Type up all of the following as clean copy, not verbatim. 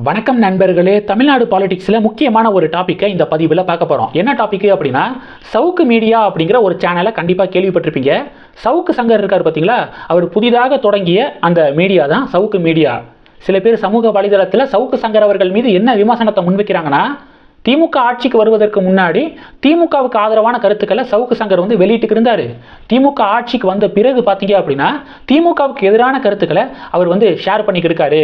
வணக்கம் நண்பர்களே. தமிழ்நாடு பாலிடிக்ஸில் முக்கியமான ஒரு டாப்பிக்கை இந்த பதிவில் பார்க்க போகிறோம். என்ன டாபிக் அப்படின்னா, சவுக்கு மீடியா அப்படிங்கிற ஒரு சேனலை கண்டிப்பாக கேள்விப்பட்டிருப்பீங்க. சவுக்கு சங்கர் இருக்கார் பார்த்தீங்களா, அவர் புதிதாக தொடங்கிய அந்த மீடியா தான் சவுக்கு மீடியா. சில பேர் சமூக வலைதளத்தில் சவுக்கு சங்கர் அவர்கள் மீது என்ன விமர்சனத்தை முன்வைக்கிறாங்கன்னா, திமுக ஆட்சிக்கு வருவதற்கு முன்னாடி திமுகவுக்கு ஆதரவான கருத்துக்களை சவுக்கு சங்கர் வெளியிட்டு இருந்தார். திமுக ஆட்சிக்கு வந்த பிறகு பார்த்தீங்க அப்படின்னா திமுகவுக்கு எதிரான கருத்துக்களை அவர் ஷேர் பண்ணிக்கிட்டு இருக்காரு.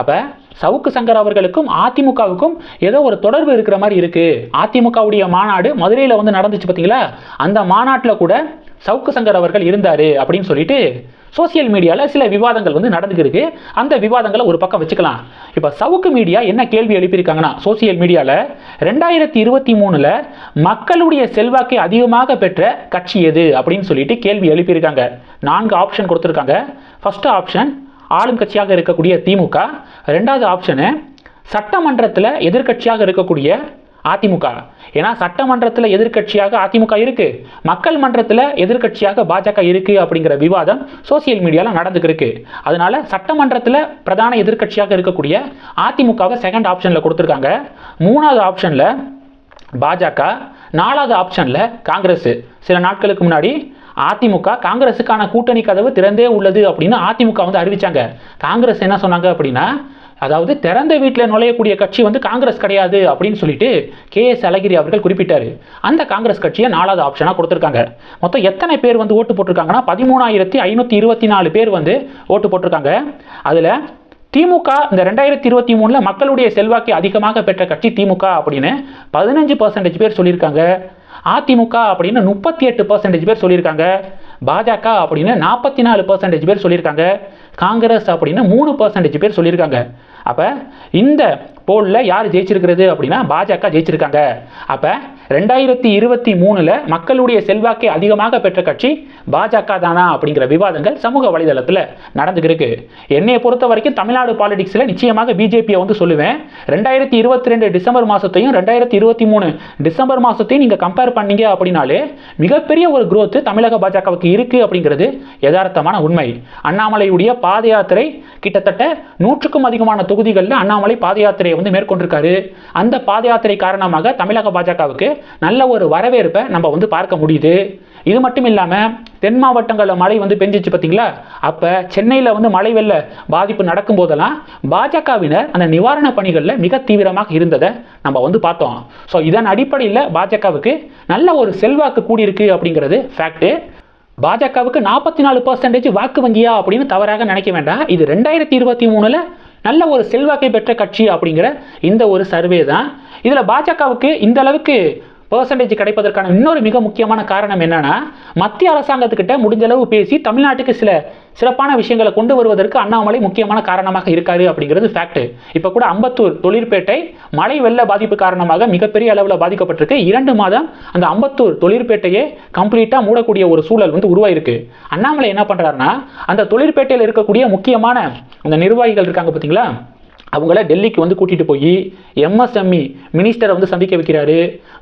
அப்போ சவுக்கு சங்கர் அவர்களுக்கும் அதிமுகவுக்கும் ஏதோ ஒரு தொடர்பு இருக்கிற மாதிரி இருக்கு. அதிமுகவுடைய மாநாடு மதுரையில் நடந்துச்சு பார்த்தீங்களா, அந்த மாநாட்டில் கூட சவுக்கு சங்கர் அவர்கள் இருந்தார் அப்படின்னு சொல்லிட்டு சோசியல் மீடியாவில் சில விவாதங்கள் நடந்துருக்கு. அந்த விவாதங்களை ஒரு பக்கம் வச்சுக்கலாம். இப்போ சவுக்கு மீடியா என்ன கேள்வி எழுப்பியிருக்காங்கன்னா, சோசியல் மீடியாவில் 2023 மக்களுடைய செல்வாக்கை அதிகமாக பெற்ற கட்சி எது அப்படின்னு சொல்லிட்டு கேள்வி எழுப்பியிருக்காங்க. 4 ஆப்ஷன் கொடுத்துருக்காங்க. ஃபர்ஸ்ட் ஆப்ஷன் ஆளும் கட்சியாக இருக்கக்கூடிய திமுக, ரெண்டாவது ஆப்ஷனு சட்டமன்றத்தில் எதிர்கட்சியாக இருக்கக்கூடிய அதிமுக. ஏன்னா சட்டமன்றத்தில் எதிர்கட்சியாக அதிமுக இருக்கு, மக்கள் மன்றத்தில் எதிர்கட்சியாக பாஜக இருக்கு அப்படிங்கிற விவாதம் சோசியல் மீடியாவில் நடந்துருக்கு. அதனால சட்டமன்றத்தில் பிரதான எதிர்கட்சியாக இருக்கக்கூடிய அதிமுகவை செகண்ட் ஆப்ஷனில் கொடுத்துருக்காங்க. மூணாவது ஆப்ஷனில் பாஜக, நாலாவது ஆப்ஷனில் காங்கிரஸ். சில நாட்களுக்கு முன்னாடி அதிமுக காங்கிரஸுக்கான கூட்டணி கதவு திறந்தே உள்ளது அப்படின்னு அதிமுக அறிவிச்சாங்க. காங்கிரஸ் என்ன சொன்னாங்க அப்படின்னா, அதாவது திறந்த வீட்டில் நுழையக்கூடிய கட்சி காங்கிரஸ் கிடையாது அப்படின்னு சொல்லிட்டு KS அழகிரி அவர்கள் குறிப்பிட்டார். அந்த காங்கிரஸ் கட்சியை நாலாவது ஆப்ஷனாக கொடுத்துருக்காங்க. மொத்தம் எத்தனை பேர் ஓட்டு போட்டிருக்காங்கன்னா 13,524 பேர் ஓட்டு போட்டிருக்காங்க. அதில் திமுக இந்த 2023 மக்களுடைய செல்வாக்கை அதிகமாக பெற்ற கட்சி திமுக அப்படின்னு 15% பேர் சொல்லியிருக்காங்க. அதிமுக அப்படின்னு 38% பேர் சொல்லியிருக்காங்க. பாஜக அப்படின்னு 44% பேர் சொல்லியிருக்காங்க. காங்கிரஸ் அப்படின்னு 3% பேர் சொல்லியிருக்காங்க. அப்போ இந்த போலில் யார் ஜெயிச்சிருக்கிறது அப்படின்னா பாஜக ஜெயிச்சிருக்காங்க. அப்போ 2023 மக்களுடைய செல்வாக்கை அதிகமாக பெற்ற கட்சி பாஜக தானா அப்படிங்கிற விவாதங்கள் சமூக வலைதளத்தில் நடந்துருக்கு. என்னையை பொறுத்த வரைக்கும் தமிழ்நாடு பாலிடிக்ஸில் நிச்சயமாக பிஜேபியை சொல்லுவேன். 2022 டிசம்பர் மாதத்தையும் 2023 டிசம்பர் மாதத்தையும் நீங்கள் கம்பேர் பண்ணீங்க அப்படின்னாலே மிகப்பெரிய ஒரு growth தமிழக பாஜகவுக்கு இருக்குது அப்படிங்கிறது யதார்த்தமான உண்மை. அண்ணாமலையுடைய பாத யாத்திரை கிட்டத்தட்ட 100க்கும் அதிகமான தொகுதிகளில் அண்ணாமலை பாத யாத்திரையை மேற்கொண்டிருக்காரு. அந்த பாத யாத்திரை காரணமாக தமிழக பாஜகவுக்கு நல்ல ஒரு வரவேற்பை நம்ம பார்க்க முடியுது. இது மட்டும் இல்லாமல் தென் மாவட்டங்களில் மழை பெஞ்சிச்சு பார்த்தீங்களா, அப்போ சென்னையில் மழை வெள்ள பாதிப்பு நடக்கும் போதெல்லாம் பாஜகவினர் அந்த நிவாரண பணிகளில் மிக தீவிரமாக இருந்ததை நம்ம பார்த்தோம். ஸோ இதன் அடிப்படையில் பாஜகவுக்கு நல்ல ஒரு செல்வாக்கு கூடியிருக்கு அப்படிங்கிறது ஃபேக்ட். பாஜகவுக்கு 44% வாக்கு வங்கியா அப்படின்னு தவறாக நினைக்க வேண்டாம். இது 2023 நல்ல ஒரு செல்வாக்கை பெற்ற கட்சி அப்படிங்கிற இந்த ஒரு சர்வே தான். இதில் பாஜகவுக்கு இந்த அளவுக்கு பெர்சன்டேஜ் கிடைப்பதற்கான இன்னொரு மிக முக்கியமான காரணம் என்னன்னா, மத்திய அரசாங்கத்துக்கிட்ட முடிஞ்ச அளவு பேசி தமிழ்நாட்டுக்கு சில சிறப்பான விஷயங்களை கொண்டு வருவதற்கு அண்ணாமலை முக்கியமான காரணமாக இருக்காரு அப்படிங்கிறது ஃபேக்ட். இப்போ கூட அம்பத்தூர் தொழிற்பேட்டை மழை வெள்ள பாதிப்பு காரணமாக மிகப்பெரிய அளவில் பாதிக்கப்பட்டிருக்கு. 2 மாதம் அந்த அம்பத்தூர் தொழிற்பேட்டையே கம்ப்ளீட்டாக மூடக்கூடிய ஒரு சூழல் உருவாயிருக்கு. அண்ணாமலை என்ன பண்ணுறாருன்னா, அந்த தொழிற்பேட்டையில் இருக்கக்கூடிய முக்கியமான அந்த நிர்வாகிகள் இருக்காங்க பார்த்தீங்களா, அவங்கள டெல்லிக்கு கூட்டிகிட்டு போய் MSME மினிஸ்டரை சந்திக்க வைக்கிறாரு,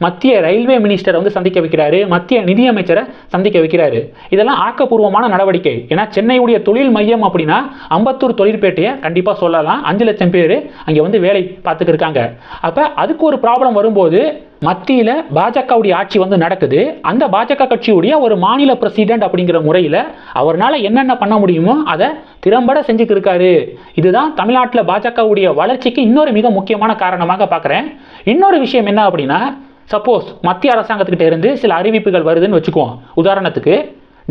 மத்திய ரயில்வே மினிஸ்டரை சந்திக்க வைக்கிறாரு, மத்திய நிதியமைச்சரை சந்திக்க வைக்கிறாரு. இதெல்லாம் ஆக்கப்பூர்வமான நடவடிக்கை. ஏன்னா சென்னையுடைய தொழில் மையம் அப்படின்னா அம்பத்தூர் தொழிற்பேட்டையை கண்டிப்பாக சொல்லலாம். 5 லட்சம் பேர் அங்கே வேலை பார்த்துக்கு இருக்காங்க. அப்போ அதுக்கு ஒரு ப்ராப்ளம் வரும்போது மத்தியில் பாஜகவுடைய ஆட்சி நடக்குது. அந்த பாஜக கட்சியுடைய ஒரு மாநில பிரசிடென்ட் அப்படிங்கிற முறையில் அவரால் என்னென்ன பண்ண முடியுமோ அதை திறம்பட செஞ்சுட்டு இருக்காரு. இதுதான் தமிழ்நாட்டில் பாஜகவுடைய வளர்ச்சிக்கு இன்னொரு மிக முக்கியமான காரணமாக பார்க்குறேன். இன்னொரு விஷயம் என்ன அப்படின்னா, சப்போஸ் மத்திய அரசாங்கத்துக்கிட்ட இருந்து சில அறிவிப்புகள் வருதுன்னு வச்சுக்குவோம். உதாரணத்துக்கு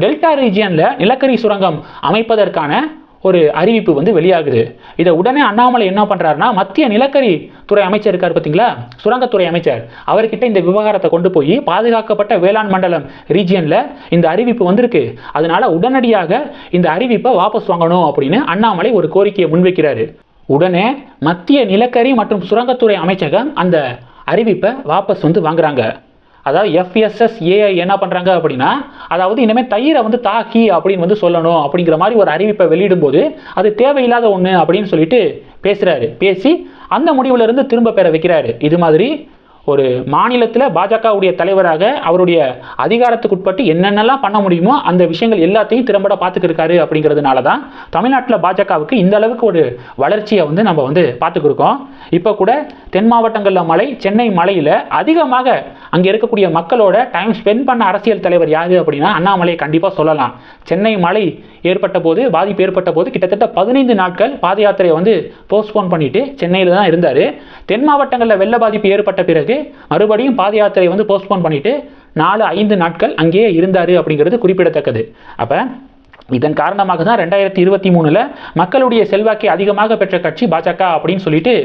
டெல்டா ரீஜியனில் நிலக்கரி சுரங்கம் அமைப்பதற்கான ஒரு அறிவிப்பு வெளியாகுது. இதை உடனே அண்ணாமலை என்ன பண்ணுறாருன்னா, மத்திய நிலக்கரி துறை அமைச்சர் இருக்கார் பார்த்தீங்களா, சுரங்கத்துறை அமைச்சர், அவர்கிட்ட இந்த விவகாரத்தை கொண்டு போய் பாதுகாக்கப்பட்ட வேளாண் மண்டலம் ரீஜியனில் இந்த அறிவிப்பு வந்திருக்கு, அதனால உடனடியாக இந்த அறிவிப்பை வாபஸ் வாங்கணும் அப்படின்னு அண்ணாமலை ஒரு கோரிக்கையை முன்வைக்கிறாரு. உடனே மத்திய நிலக்கரி மற்றும் சுரங்கத்துறை அமைச்சகம் அந்த அறிவிப்பை வாபஸ் வாங்குறாங்க. அதாவது FSSAI என்ன பண்ணுறாங்க அப்படின்னா, அதாவது இனிமேல் தயிரை தாக்கி அப்படின்னு சொல்லணும் அப்படிங்கிற மாதிரி ஒரு அறிவிப்பை வெளியிடும்போது அது தேவையில்லாத ஒன்று அப்படின்னு சொல்லிட்டு பேசுகிறாரு. பேசி அந்த முடிவுலேருந்து திரும்ப பெற வைக்கிறாரு. இது மாதிரி ஒரு மாநிலத்தில் பாஜகவுடைய தலைவராக அவருடைய அதிகாரத்துக்கு உட்பட்டு என்னென்னலாம் பண்ண முடியுமோ அந்த விஷயங்கள் எல்லாத்தையும் திறம்பட பார்த்துக்கிருக்காரு. அப்படிங்கிறதுனால தான் தமிழ்நாட்டில் பாஜகவுக்கு இந்த அளவுக்கு ஒரு வளர்ச்சியை நம்ம பார்த்துக்கிருக்கோம். இப்போ கூட தென் மாவட்டங்களில் மழை, சென்னை மலையில் அதிகமாக அங்கே இருக்கக்கூடிய மக்களோட டைம் ஸ்பெண்ட் பண்ண அரசியல் தலைவர் யார் அப்படின்னா அண்ணாமலையை கண்டிப்பாக சொல்லலாம். சென்னை மழை ஏற்பட்ட போது, பாதிப்பு ஏற்பட்ட போது கிட்டத்தட்ட 15 நாட்கள் பாத யாத்திரையை போஸ்ட்போன் பண்ணிட்டு சென்னையில் தான் இருந்தார். தென் மாவட்டங்களில் வெள்ள பாதிப்பு ஏற்பட்ட பிறகு மறுபடியும் பாத யாத்திரையை போஸ்ட்போன் பண்ணிட்டு 4-5 நாட்கள் அங்கேயே இருந்தார் அப்படிங்கிறது குறிப்பிடத்தக்கது. அப்போ இதன் காரணமாக தான் 2023 மக்களுடைய செல்வாக்கை அதிகமாக பெற்ற கட்சி பாஜக அப்படின்னு சொல்லிட்டு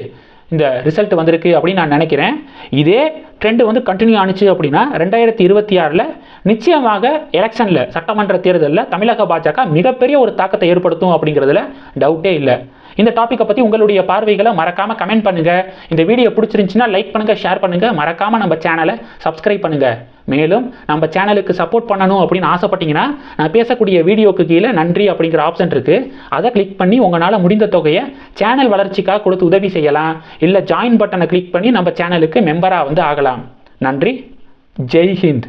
இந்த ரிசல்ட் வந்திருக்கு அப்படின்னு நான் நினைக்கிறேன். இதே ட்ரெண்டு கண்டினியூ ஆனிச்சு அப்படின்னா 2026 நிச்சயமாக எலெக்ஷனில், சட்டமன்ற தேர்தலில் தமிழக பாஜக மிகப்பெரிய ஒரு தாக்கத்தை ஏற்படுத்தும் அப்படிங்கிறதுல டவுட்டே இல்லை. இந்த டாப்பிக்கை பற்றி உங்களுடைய பார்வைகளை மறக்காமல் கமெண்ட் பண்ணுங்கள். இந்த வீடியோ பிடிச்சிருந்துச்சுன்னா லைக் பண்ணுங்கள், ஷேர் பண்ணுங்கள், மறக்காமல் நம்ம சேனலை சப்ஸ்கிரைப் பண்ணுங்கள். மேலும் நம்ம சேனலுக்கு சப்போர்ட் பண்ணணும் அப்படின்னு ஆசைப்பட்டீங்கன்னா நான் பேசக்கூடிய வீடியோக்கு கீழே நன்றி அப்படிங்கிற ஆப்ஷன் இருக்குது. அதை கிளிக் பண்ணி உங்களால் முடிந்த தொகையை சேனல் வளர்ச்சிக்காக கொடுத்து உதவி செய்யலாம். இல்லை ஜாயின் பட்டனை கிளிக் பண்ணி நம்ம சேனலுக்கு மெம்பராக ஆகலாம். நன்றி. ஜெய் ஹிந்த்.